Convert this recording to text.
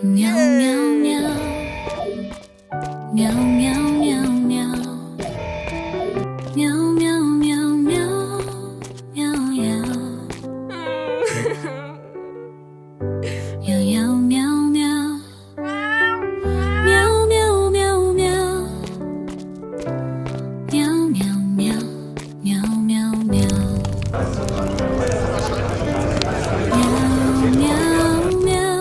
Meow meow meow. Meow meow meow meow. Meow meow meow meow. Meow meow. Meow meow meow meow. Meow meow meow meow. Meow meow meow. Meow meow meow. Meow meow meow.